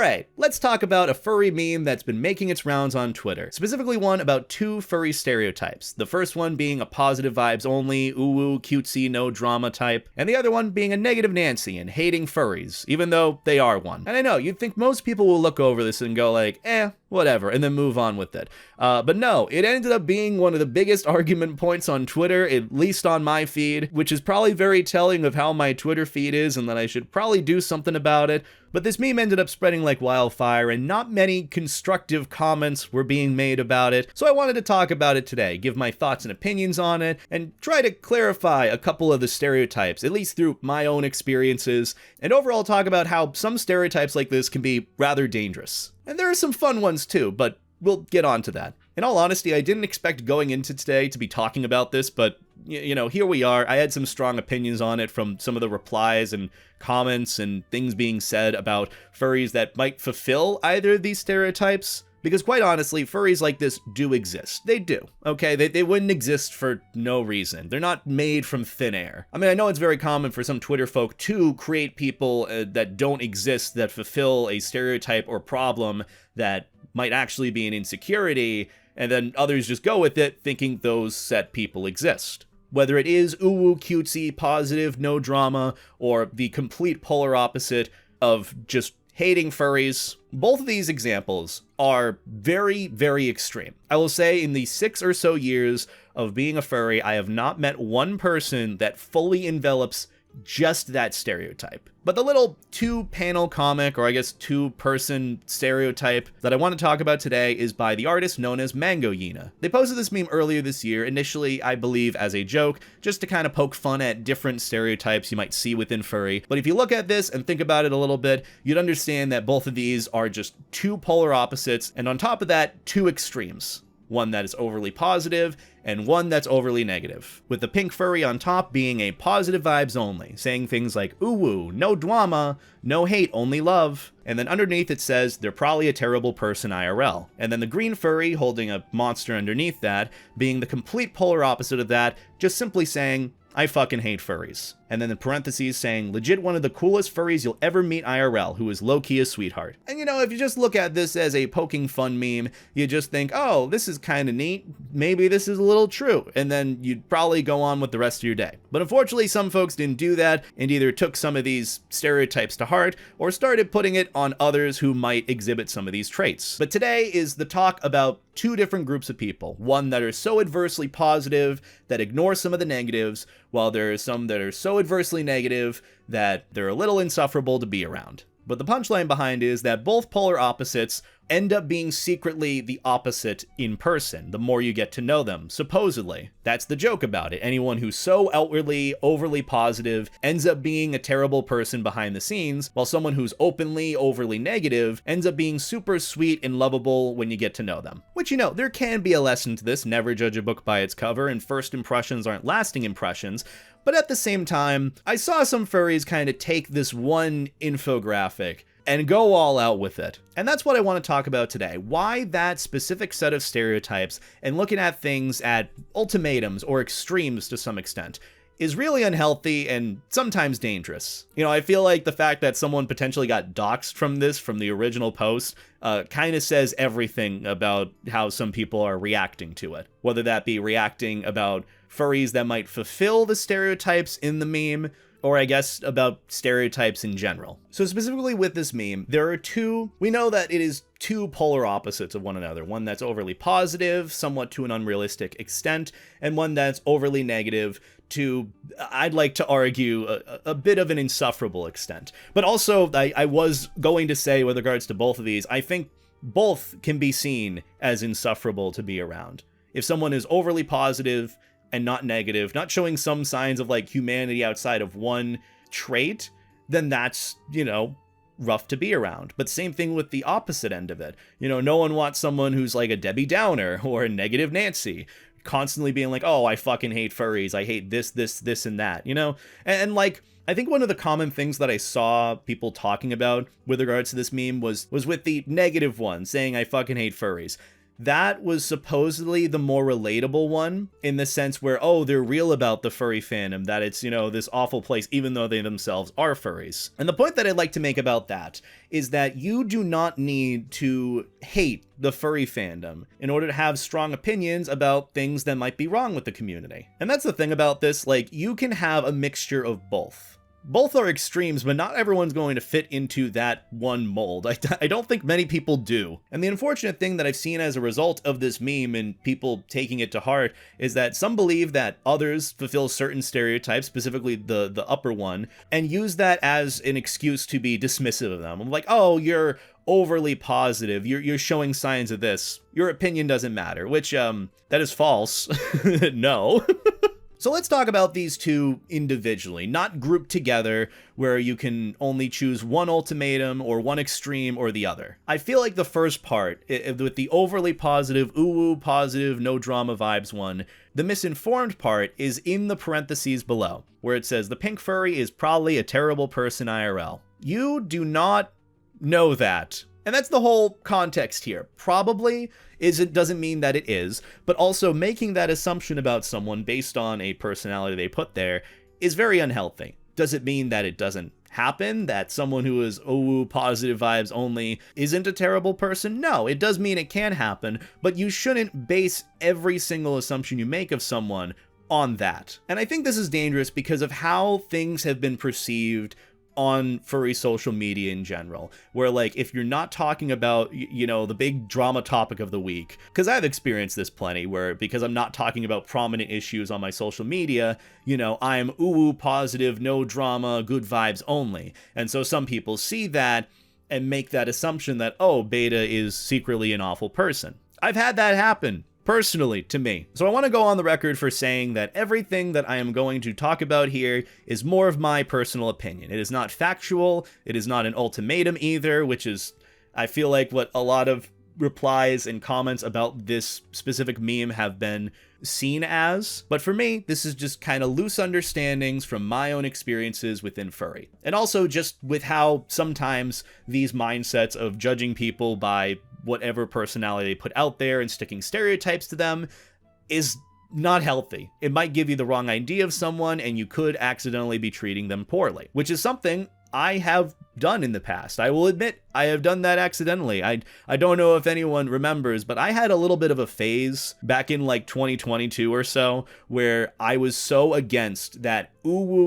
Alright, let's talk about a furry meme that's been making its rounds on Twitter. Specifically one about two furry stereotypes. The first one being a positive vibes only, ooh cutesy, no drama type, and the other one being a negative Nancy and hating furries, even though they are one. And I know, you'd think most people will look over this and go like, whatever, and then move on with it. But no, it ended up being one of the biggest argument points on Twitter, at least on my feed, which is probably very telling of how my Twitter feed is and that I should probably do something about it. But this meme ended up spreading like wildfire, and not many constructive comments were being made about it, so I wanted to talk about it today, give my thoughts and opinions on it, and try to clarify a couple of the stereotypes, at least through my own experiences, and overall talk about how some stereotypes like this can be rather dangerous. And there are some fun ones too, but we'll get on to that. In all honesty, I didn't expect going into today to be talking about this, but you know, here we are. I had some strong opinions on it from some of the replies and comments and things being said about furries that might fulfill either of these stereotypes. Because quite honestly, furries like this do exist. They do, okay? They wouldn't exist for no reason. They're not made from thin air. I mean, I know it's very common for some Twitter folk to create people that don't exist, that fulfill a stereotype or problem that might actually be an insecurity, and then others just go with it thinking those set people exist. Whether it is ooh cutesy, positive, no drama, or the complete polar opposite of just hating furries, both of these examples are very, very extreme. I will say in the 6 or so years of being a furry, I have not met one person that fully envelops just that stereotype. But the little 2-panel comic, or I guess 2-person stereotype that I want to talk about today is by the artist known as Mango Yina. They posted this meme earlier this year, initially I believe as a joke, just to kind of poke fun at different stereotypes you might see within furry. But if you look at this and think about it a little bit, you'd understand that both of these are just two polar opposites, and on top of that, two extremes. One that is overly positive, and one that's overly negative. With the pink furry on top being a positive vibes only, saying things like, ooh, no drama, no hate, only love. And then underneath it says, they're probably a terrible person IRL. And then the green furry holding a monster underneath that, being the complete polar opposite of that, just simply saying, I fucking hate furries. And then in parentheses saying, legit one of the coolest furries you'll ever meet IRL, who is low-key a sweetheart. And you know, if you just look at this as a poking fun meme, you just think, oh, this is kind of neat, maybe this is a little true, and then you'd probably go on with the rest of your day. But unfortunately, some folks didn't do that, and either took some of these stereotypes to heart, or started putting it on others who might exhibit some of these traits. But today is the talk about two different groups of people. One that are so adversely positive that ignore some of the negatives, while there are some that are so adversely negative that they're a little insufferable to be around. But the punchline behind is that both polar opposites end up being secretly the opposite in person, the more you get to know them, supposedly. That's the joke about it. Anyone who's so outwardly, overly positive ends up being a terrible person behind the scenes, while someone who's openly, overly negative ends up being super sweet and lovable when you get to know them. Which, you know, there can be a lesson to this, never judge a book by its cover, and first impressions aren't lasting impressions. But at the same time, I saw some furries kind of take this one infographic and go all out with it. And that's what I want to talk about today. Why that specific set of stereotypes, and looking at things at ultimatums or extremes to some extent, is really unhealthy and sometimes dangerous. You know, I feel like the fact that someone potentially got doxxed from this, from the original post, kind of says everything about how some people are reacting to it. Whether that be reacting about furries that might fulfill the stereotypes in the meme, or I guess about stereotypes in general. So specifically with this meme, we know that it is two polar opposites of one another. One that's overly positive, somewhat to an unrealistic extent, and one that's overly negative to, I'd like to argue, a bit of an insufferable extent. But also, I was going to say with regards to both of these, I think both can be seen as insufferable to be around. If someone is overly positive and not negative, not showing some signs of like humanity outside of one trait, then that's, you know, rough to be around. But same thing with the opposite end of it. You know, no one wants someone who's like a Debbie Downer or a negative Nancy, constantly being like, oh, I fucking hate furries, I hate this, and that, you know? And like, I think one of the common things that I saw people talking about with regards to this meme was with the negative one, saying I fucking hate furries. that was supposedly the more relatable one, in the sense where, oh, they're real about the furry fandom, that it's, this awful place, even though they themselves are furries. And the point that I'd like to make about that is that you do not need to hate the furry fandom in order to have strong opinions about things that might be wrong with the community. And that's the thing about this, like, you can have a mixture of both. Both are extremes, but not everyone's going to fit into that one mold. I don't think many people do. And the unfortunate thing that I've seen as a result of this meme and people taking it to heart is that some believe that others fulfill certain stereotypes, specifically the upper one, and use that as an excuse to be dismissive of them. I'm like, oh, you're overly positive, you're showing signs of this, your opinion doesn't matter, which that is false. No. So let's talk about these two individually, not grouped together where you can only choose one ultimatum or one extreme or the other. I feel like the first part, with the overly positive, ooh positive, no drama vibes one, the misinformed part is in the parentheses below, where it says the pink furry is probably a terrible person IRL. You do not know that. And that's the whole context here. Probably doesn't mean that it is, but also making that assumption about someone based on a personality they put there is very unhealthy. Does it mean that it doesn't happen, that someone who is positive vibes only isn't a terrible person? No, it does mean it can happen, but you shouldn't base every single assumption you make of someone on that. And I think this is dangerous because of how things have been perceived on furry social media in general, where like if you're not talking about the big drama topic of the week, because I've experienced this plenty, where because I'm not talking about prominent issues on my social media, I'm positive, no drama, good vibes only, and so some people see that and make that assumption that, oh, Beta is secretly an awful person. I've had that happen personally to me. So I want to go on the record for saying that everything that I am going to talk about here is more of my personal opinion. It is not factual. It is not an ultimatum either, which is, I feel like, what a lot of replies and comments about this specific meme have been seen as. But for me, this is just kind of loose understandings from my own experiences within furry. And also just with how sometimes these mindsets of judging people by whatever personality they put out there and sticking stereotypes to them is not healthy. It might give you the wrong idea of someone, and you could accidentally be treating them poorly, which is something I have done in the past. I will admit I have done that accidentally. I don't know if anyone remembers, but I had a little bit of a phase back in like 2022 or so where I was so against that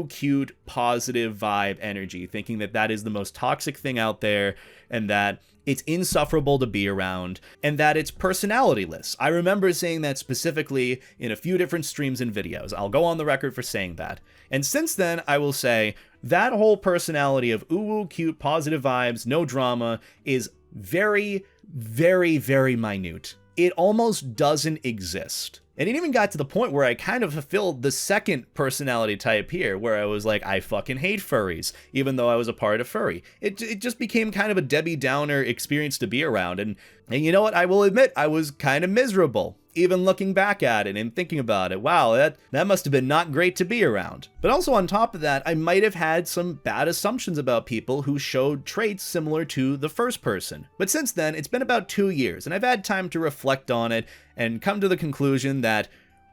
cute positive vibe energy, thinking that that is the most toxic thing out there and that it's insufferable to be around, and that it's personalityless. I remember saying that specifically in a few different streams and videos. I'll go on the record for saying that. And since then, I will say that whole personality of cute, positive vibes, no drama is very, very, very minute. It almost doesn't exist. And it even got to the point where I kind of fulfilled the second personality type here, where I was like, I fucking hate furries, even though I was a part of furry. It just became kind of a Debbie Downer experience to be around. And you know what? I will admit, I was kind of miserable, even looking back at it and thinking about it. Wow, that must have been not great to be around. But also on top of that, I might have had some bad assumptions about people who showed traits similar to the first person. But since then, it's been about 2 years, and I've had time to reflect on it and come to the conclusion that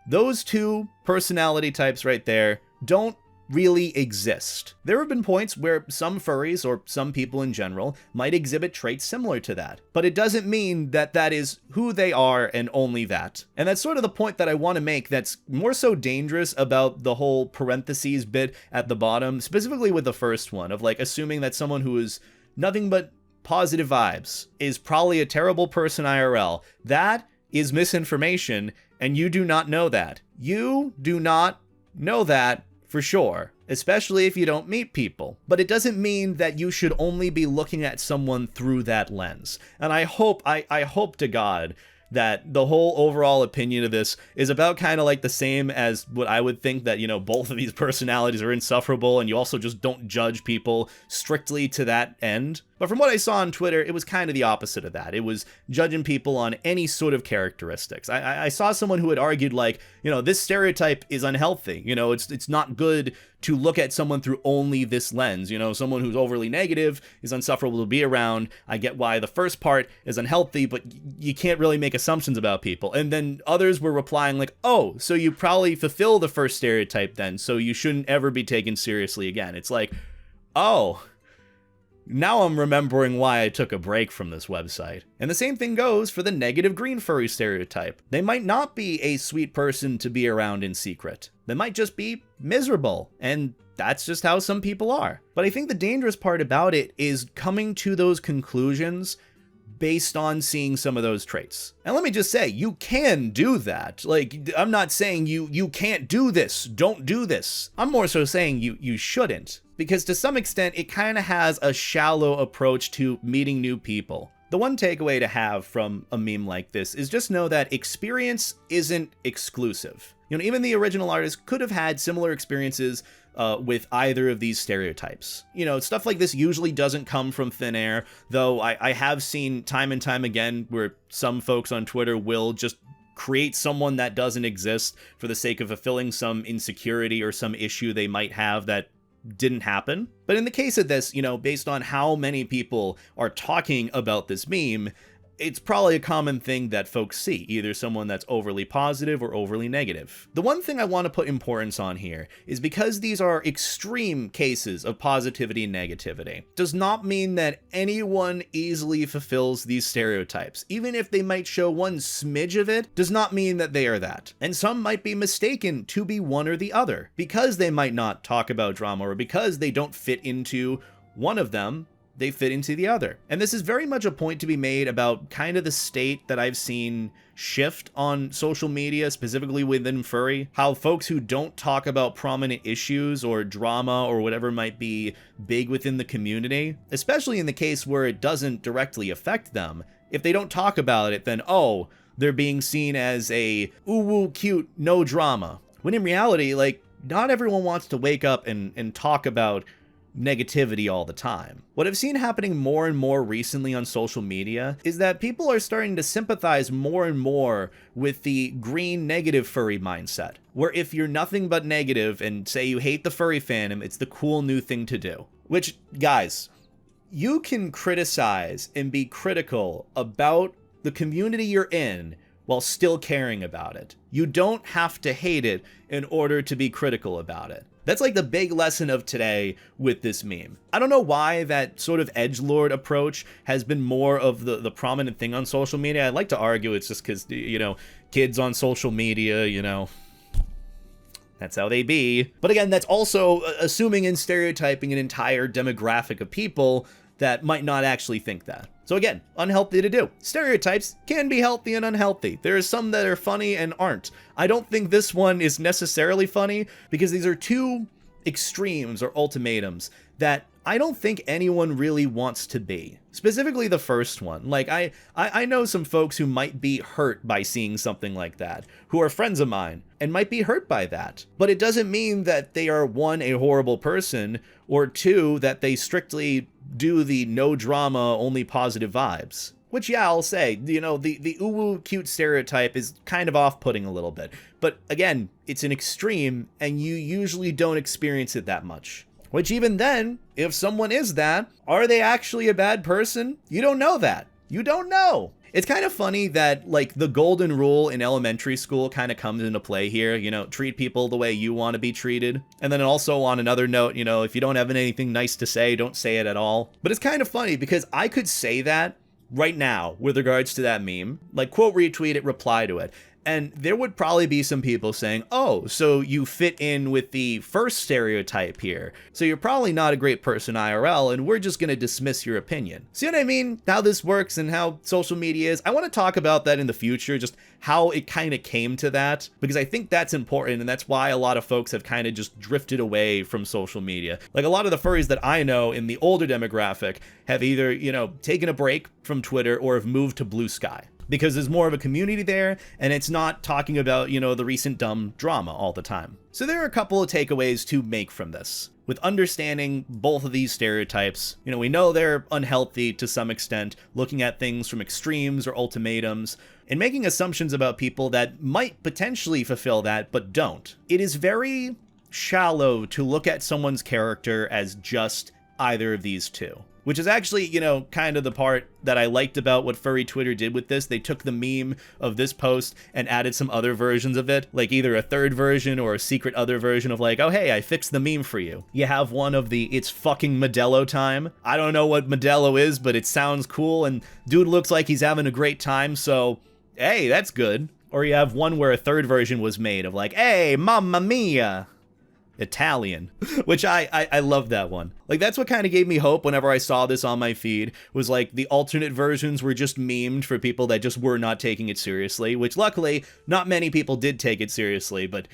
those two personality types right there don't really exist. There have been points where some furries, or some people in general, might exhibit traits similar to that, but it doesn't mean that that is who they are and only that. And that's sort of the point that I want to make that's more so dangerous about the whole parentheses bit at the bottom, specifically with the first one, of like assuming that someone who is nothing but positive vibes is probably a terrible person IRL. That is misinformation, and you do not know that. You do not know that for sure, especially if you don't meet people. But it doesn't mean that you should only be looking at someone through that lens. And I hope to God that the whole overall opinion of this is about kind of like the same as what I would think, that, both of these personalities are insufferable and you also just don't judge people strictly to that end. But from what I saw on Twitter, it was kind of the opposite of that. It was judging people on any sort of characteristics. I saw someone who had argued like, this stereotype is unhealthy. It's not good to look at someone through only this lens. Someone who's overly negative is insufferable to be around. I get why the first part is unhealthy, but you can't really make assumptions about people. And then others were replying like, oh, so you probably fulfill the first stereotype then, so you shouldn't ever be taken seriously again. It's like, oh, now I'm remembering why I took a break from this website. And the same thing goes for the negative green furry stereotype. They might not be a sweet person to be around in secret. They might just be miserable, and that's just how some people are. But I think the dangerous part about it is coming to those conclusions based on seeing some of those traits. And let me just say, you can do that. Like, I'm not saying you can't do this, don't do this. I'm more so saying you shouldn't. Because to some extent, it kind of has a shallow approach to meeting new people. The one takeaway to have from a meme like this is just know that experience isn't exclusive. Even the original artist could have had similar experiences with either of these stereotypes. Stuff like this usually doesn't come from thin air, though I have seen time and time again where some folks on Twitter will just create someone that doesn't exist for the sake of fulfilling some insecurity or some issue they might have that didn't happen. But in the case of this, based on how many people are talking about this meme, it's probably a common thing that folks see, either someone that's overly positive or overly negative. The one thing I want to put importance on here is because these are extreme cases of positivity and negativity, does not mean that anyone easily fulfills these stereotypes. Even if they might show one smidge of it, does not mean that they are that. And some might be mistaken to be one or the other, because they might not talk about drama or because they don't fit into one of them. They fit into the other. And this is very much a point to be made about kind of the state that I've seen shift on social media, specifically within furry, how folks who don't talk about prominent issues or drama or whatever might be big within the community, especially in the case where it doesn't directly affect them, if they don't talk about it, then, oh, they're being seen as a ooh-woo cute, no drama. When in reality, like, not everyone wants to wake up and talk about negativity all the time. What I've seen happening more and more recently on social media is that people are starting to sympathize more and more with the green negative furry mindset, where if you're nothing but negative and say you hate the furry fandom, it's the cool new thing to do. Which, guys, you can criticize and be critical about the community you're in while still caring about it. You don't have to hate it in order to be critical about it. That's like the big lesson of today with this meme. I don't know why that sort of edgelord approach has been more of the prominent thing on social media. I'd like to argue it's just because, kids on social media, that's how they be. But again, that's also assuming and stereotyping an entire demographic of people that might not actually think that. So again, unhealthy to do. Stereotypes can be healthy and unhealthy. There are some that are funny and aren't. I don't think this one is necessarily funny because these are two extremes or ultimatums that I don't think anyone really wants to be. Specifically the first one. Like, I know some folks who might be hurt by seeing something like that, who are friends of mine, and might be hurt by that. But it doesn't mean that they are, one, a horrible person, or two, that they strictly do the no drama, only positive vibes. Which, yeah, I'll say, the uwu cute stereotype is kind of off-putting a little bit. But again, it's an extreme, and you usually don't experience it that much. Which even then, if someone is that, are they actually a bad person? You don't know that. You don't know. It's kind of funny that, like, the golden rule in elementary school kind of comes into play here, treat people the way you want to be treated. And then also on another note, if you don't have anything nice to say, don't say it at all. But it's kind of funny because I could say that right now with regards to that meme, like, quote, retweet it, reply to it. And there would probably be some people saying, oh, so you fit in with the first stereotype here. So you're probably not a great person IRL, and we're just going to dismiss your opinion. See what I mean? How this works and how social media is. I want to talk about that in the future, just how it kind of came to that, because I think that's important, and that's why a lot of folks have kind of just drifted away from social media. Like, a lot of the furries that I know in the older demographic have either, taken a break from Twitter or have moved to Blue Sky. because there's more of a community there, and it's not talking about, you know, the recent dumb drama all the time. So there are a couple of takeaways to make from this. With understanding both of these stereotypes, you know, we know they're unhealthy to some extent, looking at things from extremes or ultimatums, and making assumptions about people that might potentially fulfill that, but don't. It is very shallow to look at someone's character as just either of these two. Which is actually, you know, kind of the part that I liked about what Furry Twitter did with this. They took the meme of this post and added some other versions of it, like either a third version or a secret other version of like, oh hey, I fixed the meme for you. You have one of the it's fucking Modelo time. I don't know what Modelo is, but it sounds cool and dude looks like he's having a great time, so hey, that's good. Or you have one where a third version was made of like, hey, mamma mia. Italian, which I love that one. Like, that's what kind of gave me hope whenever I saw this on my feed, was like the alternate versions were just memed for people that just were not taking it seriously, which luckily not many people did take it seriously, but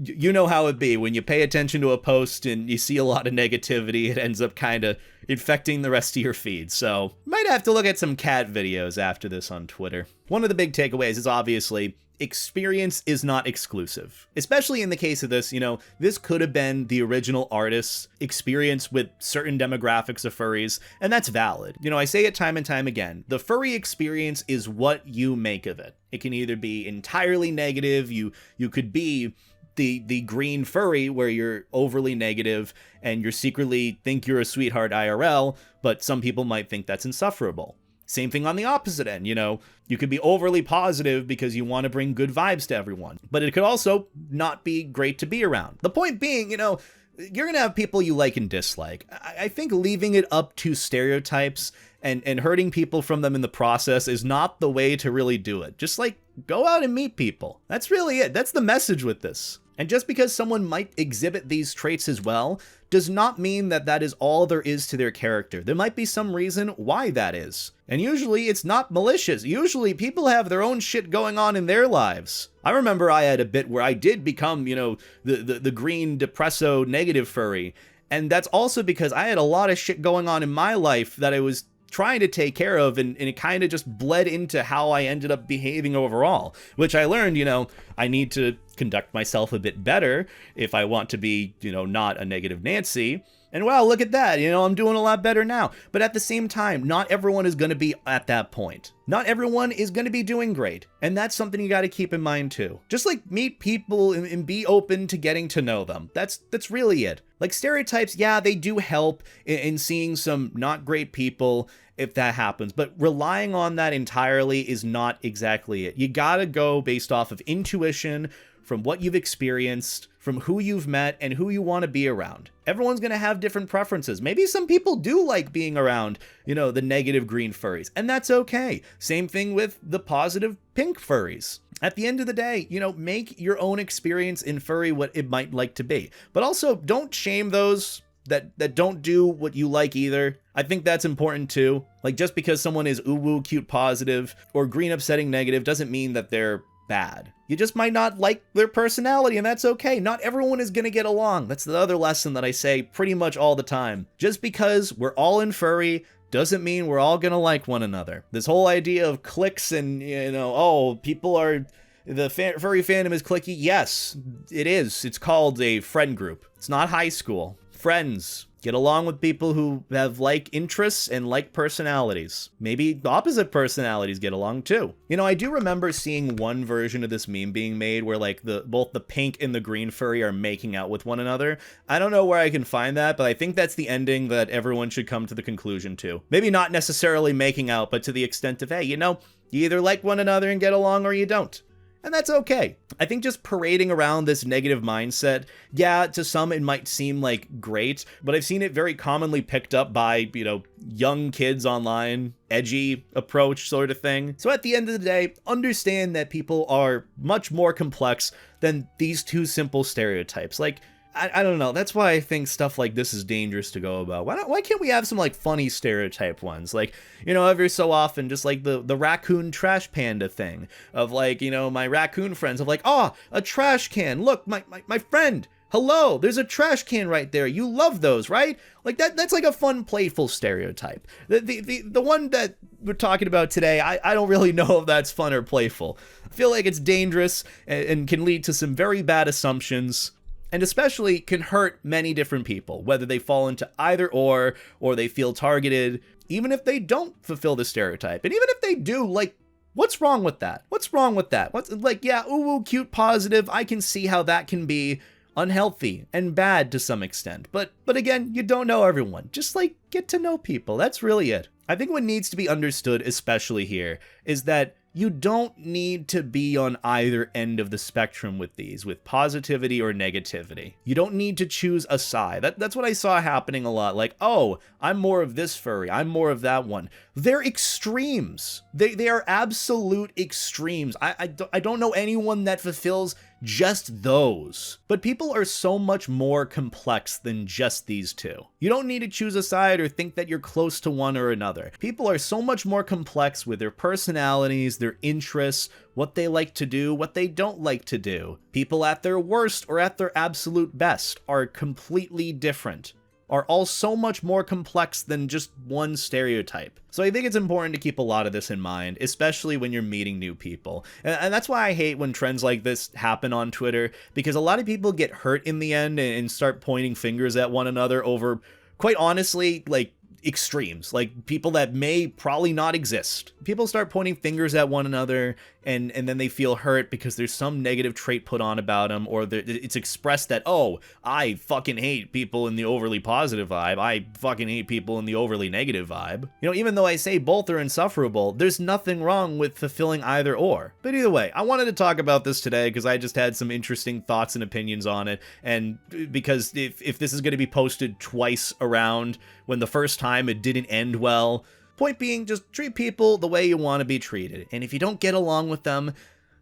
you know how it be when you pay attention to a post and you see a lot of negativity, it ends up kind of infecting the rest of your feed. So might have to look at some cat videos after this on Twitter. One of the big takeaways is obviously experience is not exclusive. Especially in the case of this, you know, this could have been the original artist's experience with certain demographics of furries, and that's valid. You know, I say it time and time again, the furry experience is what you make of it. It can either be entirely negative, you could be the green furry where you're overly negative and you secretly think you're a sweetheart IRL, but some people might think that's insufferable. Same thing on the opposite end, you know, you could be overly positive because you want to bring good vibes to everyone, but it could also not be great to be around. The point being, you know, you're going to have people you like and dislike. I think leaving it up to stereotypes and hurting people from them in the process is not the way to really do it. Just like go out and meet people. That's really it. That's the message with this. And just because someone might exhibit these traits as well, does not mean that that is all there is to their character. There might be some reason why that is. And usually it's not malicious. Usually people have their own shit going on in their lives. I remember I had a bit where I did become, you know, the green depresso negative furry. And that's also because I had a lot of shit going on in my life that I was trying to take care of, and it kind of just bled into how I ended up behaving overall, which I learned, you know, I need to conduct myself a bit better if I want to be, you know, not a negative Nancy. And wow, look at that, you know, I'm doing a lot better now. But at the same time, not everyone is going to be at that point. Not everyone is going to be doing great. And that's something you got to keep in mind too. Just like meet people and be open to getting to know them. That's really it. Like stereotypes, yeah, they do help in seeing some not great people if that happens, but relying on that entirely is not exactly it. You gotta go based off of intuition, from what you've experienced, from who you've met, and who you want to be around. Everyone's going to have different preferences. Maybe some people do like being around, you know, the negative green furries, and that's okay. Same thing with the positive pink furries. At the end of the day, you know, make your own experience in furry what it might like to be. But also, don't shame those that don't do what you like either. I think that's important too. Like, just because someone is ooh-woo cute positive or green upsetting negative doesn't mean that they're bad. You just might not like their personality, and that's okay. Not everyone is going to get along. That's the other lesson that I say pretty much all the time. Just because we're all in furry doesn't mean we're all going to like one another. This whole idea of cliques and, you know, oh, people are... The furry fandom is cliquey. Yes, it is. It's called a friend group. It's not high school. Friends. Get along with people who have like interests and like personalities. Maybe opposite personalities get along too. You know, I do remember seeing one version of this meme being made where like both the pink and the green furry are making out with one another. I don't know where I can find that, but I think that's the ending that everyone should come to the conclusion to. Maybe not necessarily making out, but to the extent of, hey, you know, you either like one another and get along or you don't. And that's okay. I think just parading around this negative mindset, yeah, to some it might seem like great, but I've seen it very commonly picked up by, you know, young kids online, edgy approach sort of thing. So at the end of the day, understand that people are much more complex than these two simple stereotypes. Like, I don't know. That's why I think stuff like this is dangerous to go about. Why can't we have some like funny stereotype ones? Like, you know, every so often, just like the raccoon trash panda thing of like, you know, my raccoon friends of like, oh, a trash can. Look, my friend. Hello, there's a trash can right there. You love those, right? Like that's like a fun, playful stereotype. The one that we're talking about today, I don't really know if that's fun or playful. I feel like it's dangerous and can lead to some very bad assumptions, and especially can hurt many different people, whether they fall into either or they feel targeted, even if they don't fulfill the stereotype. And even if they do, like, what's wrong with that? What's wrong with that? What's like, yeah, ooh, cute, positive. I can see how that can be unhealthy and bad to some extent. But again, you don't know everyone. Just like get to know people. That's really it. I think what needs to be understood, especially here, is that you don't need to be on either end of the spectrum with these, with positivity or negativity. You don't need to choose a side. That's what I saw happening a lot. Like, oh, I'm more of this furry, I'm more of that one. They're extremes. They are absolute extremes. I don't know anyone that fulfills just those. But people are so much more complex than just these two. You don't need to choose a side or think that you're close to one or another. People are so much more complex with their personalities, their interests, what they like to do, what they don't like to do. People at their worst or at their absolute best are completely different, are all so much more complex than just one stereotype. So I think it's important to keep a lot of this in mind, especially when you're meeting new people. And that's why I hate when trends like this happen on Twitter, because a lot of people get hurt in the end and start pointing fingers at one another over, quite honestly, like, extremes, like people that may probably not exist. People start pointing fingers at one another, and then they feel hurt because there's some negative trait put on about them, or it's expressed that, oh, I fucking hate people in the overly positive vibe, I fucking hate people in the overly negative vibe. You know, even though I say both are insufferable, there's nothing wrong with fulfilling either or. But either way, I wanted to talk about this today because I just had some interesting thoughts and opinions on it, and because if this is going to be posted twice around, when the first time it didn't end well. Point being, just treat people the way you want to be treated. And if you don't get along with them,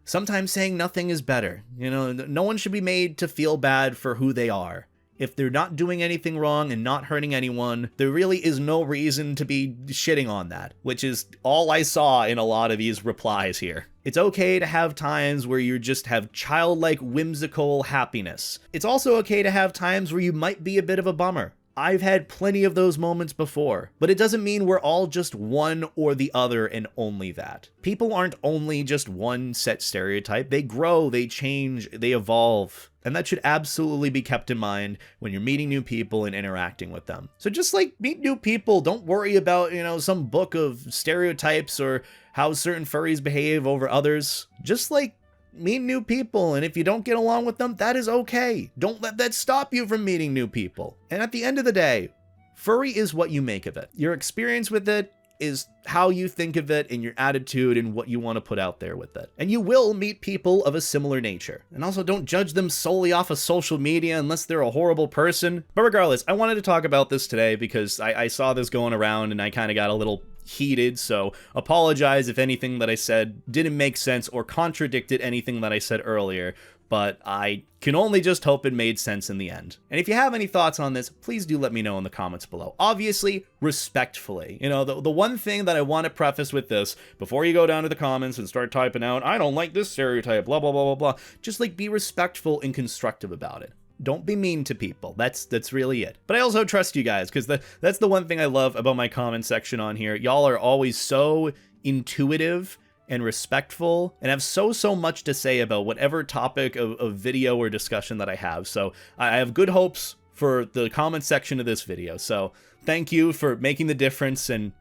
sometimes saying nothing is better. You know, no one should be made to feel bad for who they are. If they're not doing anything wrong and not hurting anyone, there really is no reason to be shitting on that, which is all I saw in a lot of these replies here. It's okay to have times where you just have childlike, whimsical happiness. It's also okay to have times where you might be a bit of a bummer. I've had plenty of those moments before, but it doesn't mean we're all just one or the other and only that. People aren't only just one set stereotype. They grow, they change, they evolve. And that should absolutely be kept in mind when you're meeting new people and interacting with them. So just like meet new people, don't worry about, you know, some book of stereotypes or how certain furries behave over others. Just like meet new people, and if you don't get along with them, that is okay. Don't let that stop you from meeting new people. And at the end of the day, furry is what you make of it. Your experience with it is how you think of it and your attitude and what you want to put out there with it. And you will meet people of a similar nature. And also don't judge them solely off of social media unless they're a horrible person. But regardless, I wanted to talk about this today because I saw this going around and I kind of got a little heated, so apologize if anything that I said didn't make sense or contradicted anything that I said earlier, but I can only just hope it made sense in the end. And if you have any thoughts on this, please do let me know in the comments below. Obviously, respectfully. You know, the one thing that I want to preface with this, before you go down to the comments and start typing out, I don't like this stereotype, blah, blah, blah, blah, blah, just like be respectful and constructive about it. Don't be mean to people. That's really it. But I also trust you guys, because that's the one thing I love about my comment section on here. Y'all are always so intuitive and respectful and have so much to say about whatever topic of video or discussion that I have. So I have good hopes for the comment section of this video. So thank you for making the difference and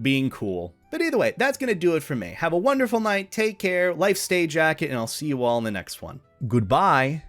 being cool. But either way, that's going to do it for me. Have a wonderful night. Take care. Life stay jacket, and I'll see you all in the next one. Goodbye.